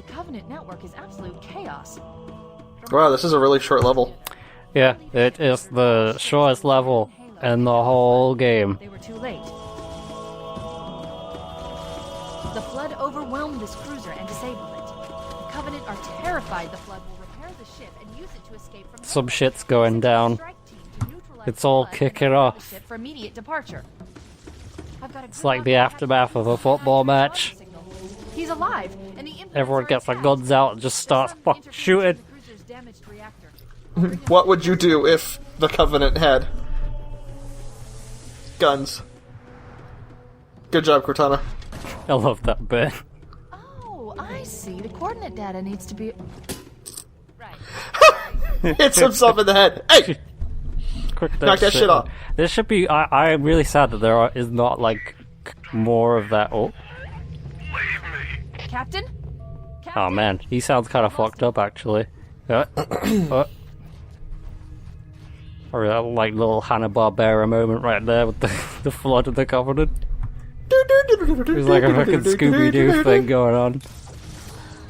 The Covenant network is absolute chaos. Wow, this is a really short level. Yeah, it is the shortest level in the whole game. They were too late. The flood overwhelmed this cruiser and disabled it. The Covenant are terrified the flood will repair the ship and use it to escape from... Some shit's going down. It's all kicking off. For immediate departure. It's like the aftermath of a football match. He's alive, and the Everyone gets their guns out and just starts fucking shooting. What would you do if the Covenant had guns? Good job, Cortana. I love that bit. Oh, I see. The coordinate data needs to be... Right. Hits himself in the head. Hey! Knock that shit off. There should be... I am really sad that there is not, like, more of that... Oh. Captain? Oh, man. He sounds kind of fucked up, actually. Or that, like, little Hanna-Barbera moment right there with the flood of the Covenant. There's like a fucking Scooby-Doo thing going on.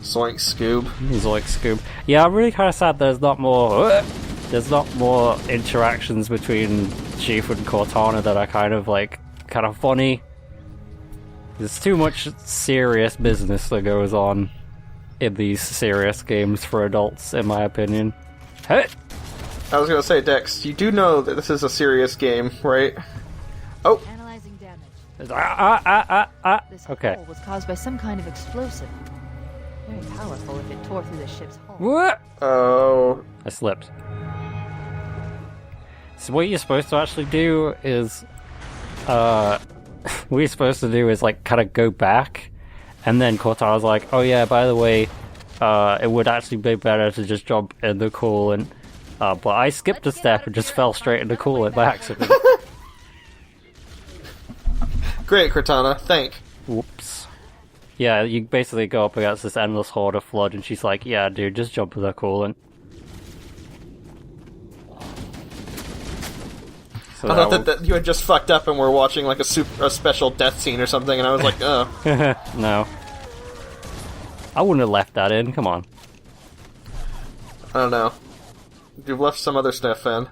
Zoink Scoob. Zoink Scoob. Yeah, I'm really kind of sad there's not more... There's not more interactions between Chief and Cortana that are kind of funny. There's too much serious business that goes on in these serious games for adults, in my opinion. Hey! I was gonna say, Dex, you do know that this is a serious game, right? Oh! Analyzing damage. This Okay. hole was caused by some kind of explosive. Very powerful if it tore through the ship's hull. What? Oh. I slipped. So what you're supposed to actually do is... what you're supposed to do is, like, kind of go back, and then Cortana's like, oh yeah, by the way, it would actually be better to just jump in the coolant. But I skipped a step and just fell straight into coolant by accident. Great, Cortana. Thank. Whoops. Yeah, you basically go up against this endless horde of flood, and she's like, yeah, dude, just jump in the coolant. So I thought that you had just fucked up and were watching like a special death scene or something, and I was like, oh. No. I wouldn't have left that in, come on. I don't know. You've left some other stuff in.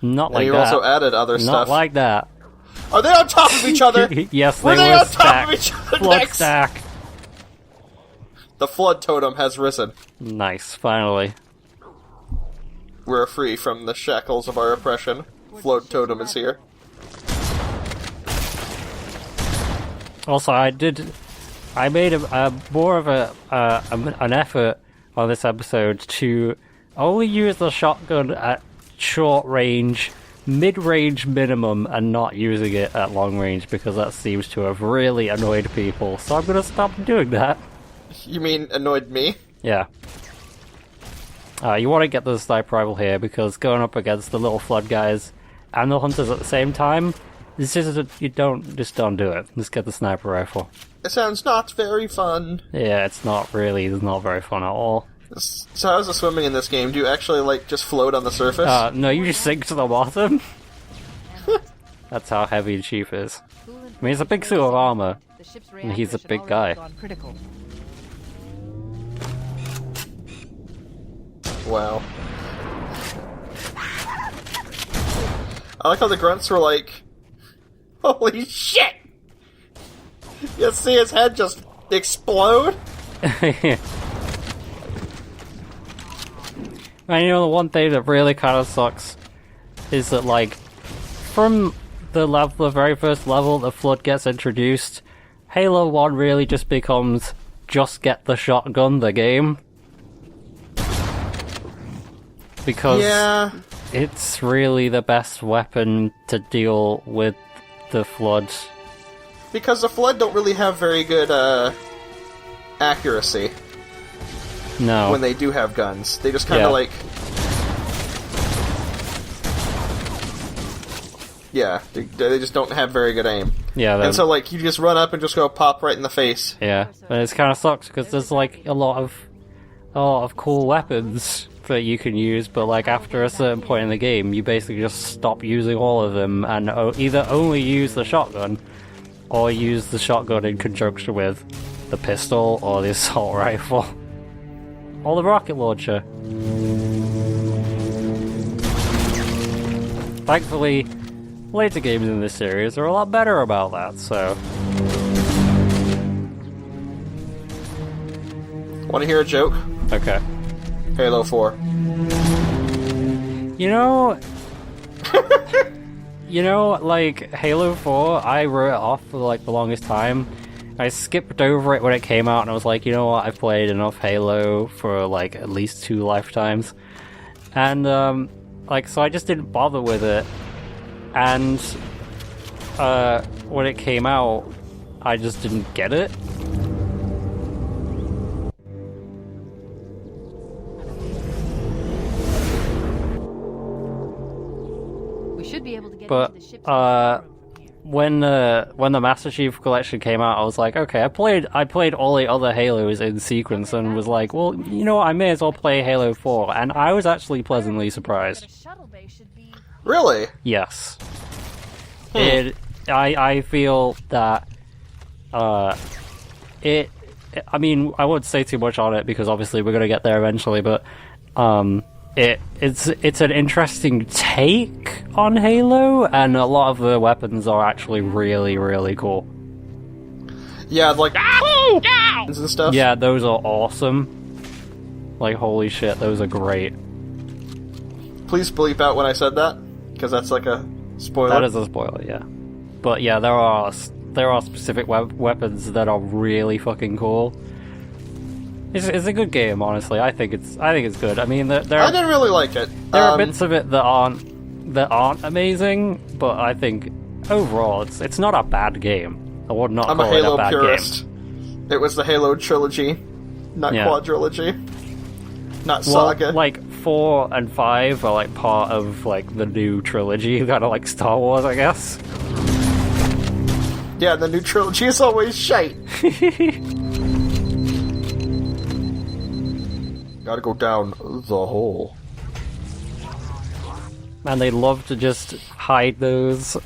Not and like you that. also added other stuff. Not like that. Are they on top of each other? Yes, were they they were on stacked. top of each other? Flood Next? stack. The flood totem has risen. Nice, finally. We're free from the shackles of our oppression. Float totem is here. Also, I made a more of an effort on this episode to only use the shotgun at short range, mid-range minimum, and not using it at long range, because that seems to have really annoyed people. So I'm gonna stop doing that. You mean annoyed me? Yeah. You want to get the sniper rifle here, because going up against the little flood guys and the hunters at the same time, it's just you don't do it. Just get the sniper rifle. It sounds not very fun. Yeah, it's not very fun at all. So how's the swimming in this game? Do you actually, like, just float on the surface? No, you just sink to the bottom. That's how heavy the Chief is. I mean, he's a big suit of armor, and he's a big guy. Wow. I like how the grunts were like, holy shit! You see his head just explode? And you know, the one thing that really kind of sucks is that, like, from the very first level the flood gets introduced, Halo 1 really just becomes just get the shotgun the game. Because yeah. It's really the best weapon to deal with the flood. Because the flood don't really have very good accuracy. No. When they do have guns. They just kind of like... Yeah, they just don't have very good aim. Yeah, and so, like, you just run up and just go pop right in the face. Yeah, and it kind of sucks, because there's, like, a lot of cool weapons that you can use, but, like, after a certain point in the game, you basically just stop using all of them, and either only use the shotgun, or use the shotgun in conjunction with the pistol or the assault rifle. Or the rocket launcher. Thankfully, later games in this series are a lot better about that, so... Want to hear a joke? Okay. Halo 4. You know... You know, like, Halo 4, I wrote it off for, like, the longest time. I skipped over it when it came out, and I was like, you know what, I've played enough Halo for, like, at least 2 lifetimes. And, like, so I just didn't bother with it. And, when it came out, I just didn't get it. We should be able to get But, into the ship's control room from here. when the Master Chief Collection came out, I was like, okay, I played all the other Halos in sequence, and was like, well, you know what, I may as well play Halo 4, and I was actually pleasantly surprised. The shuttle bay should be... Really? Yes. I feel that, I mean, I won't say too much on it, because obviously we're gonna get there eventually, but, it's an interesting take on Halo, and a lot of the weapons are actually really, really cool. Yeah, like and stuff. Yeah, those are awesome. Like, holy shit, those are great. Please bleep out when I said that, because that's like a spoiler. That is a spoiler, yeah. But yeah, there are specific weapons that are really fucking cool. It's a good game, honestly. I think it's good. I mean, I didn't really like it. There are bits of it that aren't amazing, but I think overall it's not a bad game. I would not I'm a call it Halo a bad purist. game. It was the Halo trilogy, not Yeah. quadrilogy, not Well, saga. like 4 and 5 are like part of like the new trilogy, kind of like Star Wars, I guess. Yeah, the new trilogy is always shite. Gotta go down the hole. And they love to just hide those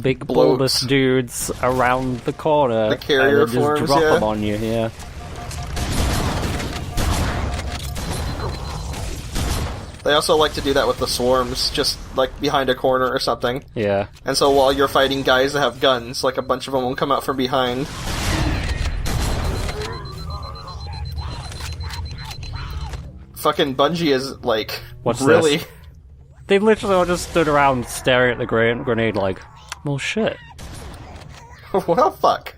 big bulbous Bloats. dudes around the corner. The carrier and then just forms, drop yeah. them on you, yeah. They also like to do that with the swarms, just like behind a corner or something. Yeah. And so while you're fighting guys that have guns, like a bunch of them will come out from behind. Fucking Bungie is like What's really. this? They literally all just stood around staring at the grenade like, well, shit. Well, fuck.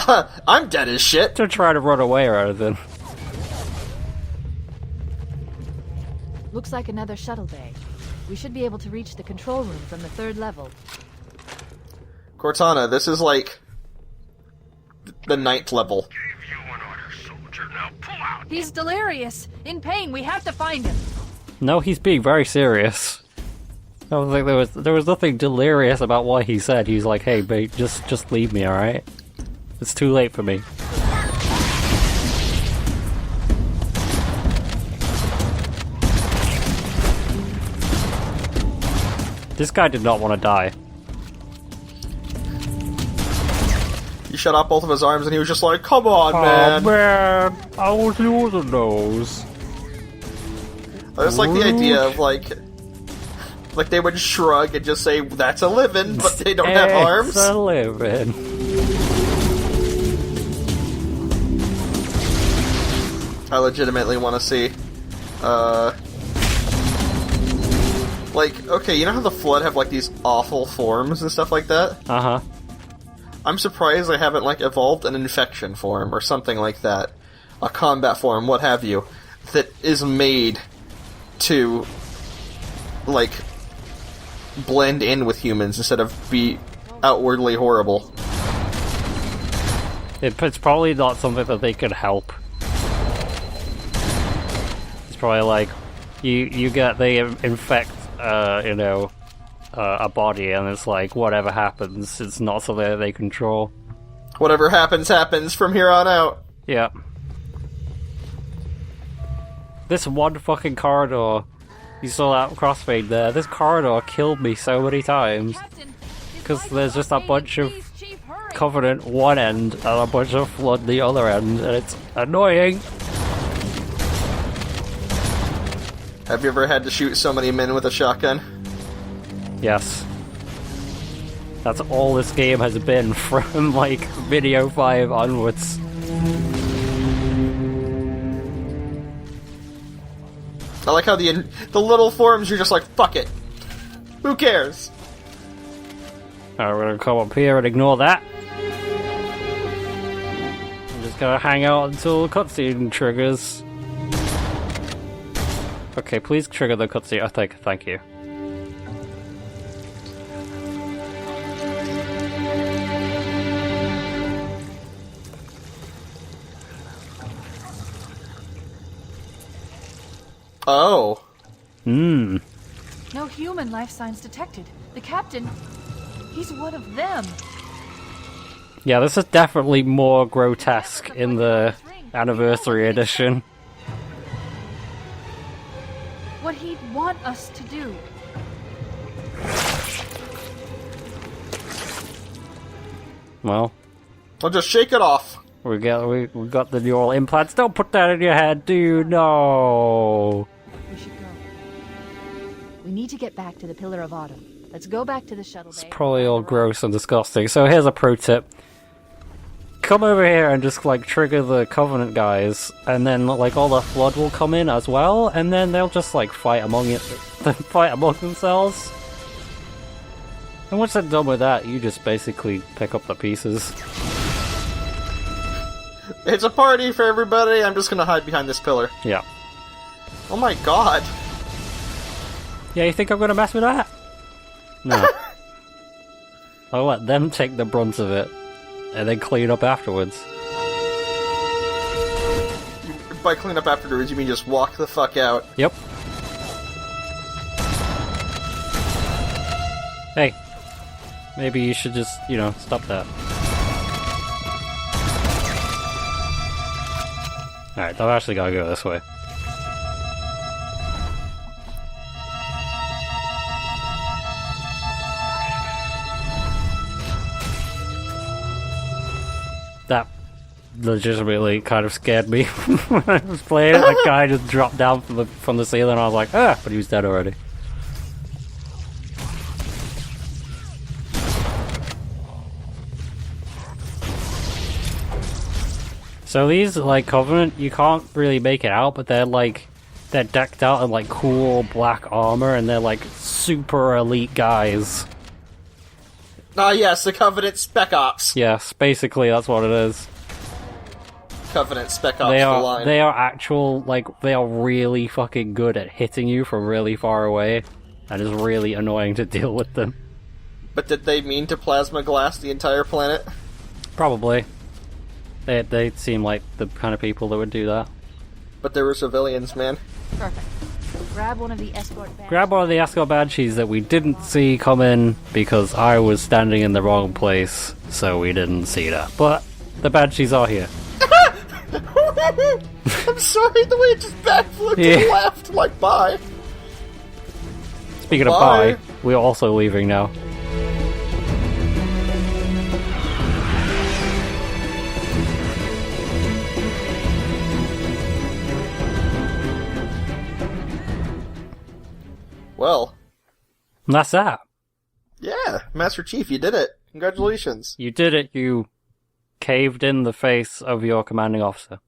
I'm dead as shit. They're trying to run away or anything. Looks like another shuttle bay. We should be able to reach the control room from the 3rd level. Cortana, this is like the 9th level. Gave you an order, soldier. Now pull out. He's delirious! In pain, we have to find him! No, he's being very serious. I don't think there was nothing delirious about what he said. He's like, hey, mate, just leave me, alright? It's too late for me. This guy did not want to die. You shut off both of his arms and he was just like, come on, Oh man. man, I was using those. I just like the idea of like they would shrug and just say, that's a living, but they don't have arms. It's a living. I legitimately want to see, like, okay, you know how the Flood have like these awful forms and stuff like that? Uh-huh. I'm surprised they haven't like evolved an infection form or something like that. A combat form, what have you, that is made to, like, blend in with humans instead of be outwardly horrible. It's probably not something that they could help. It's probably like, they infect, a body, and it's like, whatever happens, it's not something that they control. Whatever happens, happens from here on out. Yeah. This one fucking corridor, you saw that crossfade there, this corridor killed me so many times. Captain, his Because life there's is just a unfading. bunch of Please, Chief, hurry. Covenant one end and a bunch of Flood the other end, and it's annoying. Have you ever had to shoot so many men with a shotgun? Yes. That's all this game has been from, like, Video 5 onwards. I like how the little forms, you're just like, fuck it. Who cares? Alright, we're gonna come up here and ignore that. I'm just gonna hang out until the cutscene triggers. Okay, please trigger the cutscene. Thank you. Oh. No human life signs detected. The captain, he's one of them. Yeah, this is definitely more grotesque in the anniversary edition. What he'd want us to do. Well, I'll just shake it off. we got the neural implants. Don't put that in your head, dude. No. We should go. We need to get back to the Pillar of Autumn. Let's go back to the shuttle bay. It's probably all gross and disgusting. So here's a pro tip. Come over here and just, like, trigger the Covenant guys, and then, like, all the Flood will come in as well, and then they'll just, like, fight among themselves. And once they're done with that, you just basically pick up the pieces. It's a party for everybody. I'm just gonna hide behind this pillar. Yeah. Oh my god. Yeah, you think I'm gonna mess with that? No. I'll let them take the brunt of it, and then clean up afterwards. By clean up afterwards, you mean just walk the fuck out? Yep. Hey. Maybe you should just, stop that. Alright, I've actually gotta go this way. That legitimately kind of scared me when I was playing it. That guy just dropped down from the ceiling and I was like, but he was dead already. So these, like, Covenant, you can't really make it out, but they're decked out in, like, cool black armor, and they're, like, super elite guys. Ah, yes, the Covenant Spec Ops. Yes, basically that's what it is. Covenant Spec Ops, They the are, line. they are actual, like, they are really fucking good at hitting you from really far away, and it's really annoying to deal with them. But did they mean to plasma glass the entire planet? Probably. They seem like the kind of people that would do that. But there were civilians, man. Perfect. Grab one of the escort bags. Grab one of the escort banshees that we didn't see come in because I was standing in the wrong place, so we didn't see that. But the banshees are here. I'm sorry, the way it just backflipped to the left. Like, bye. Speaking Bye. of bye, we're also leaving now. Well. And that's that. Yeah, Master Chief, you did it. Congratulations. You did it, you caved in the face of your commanding officer.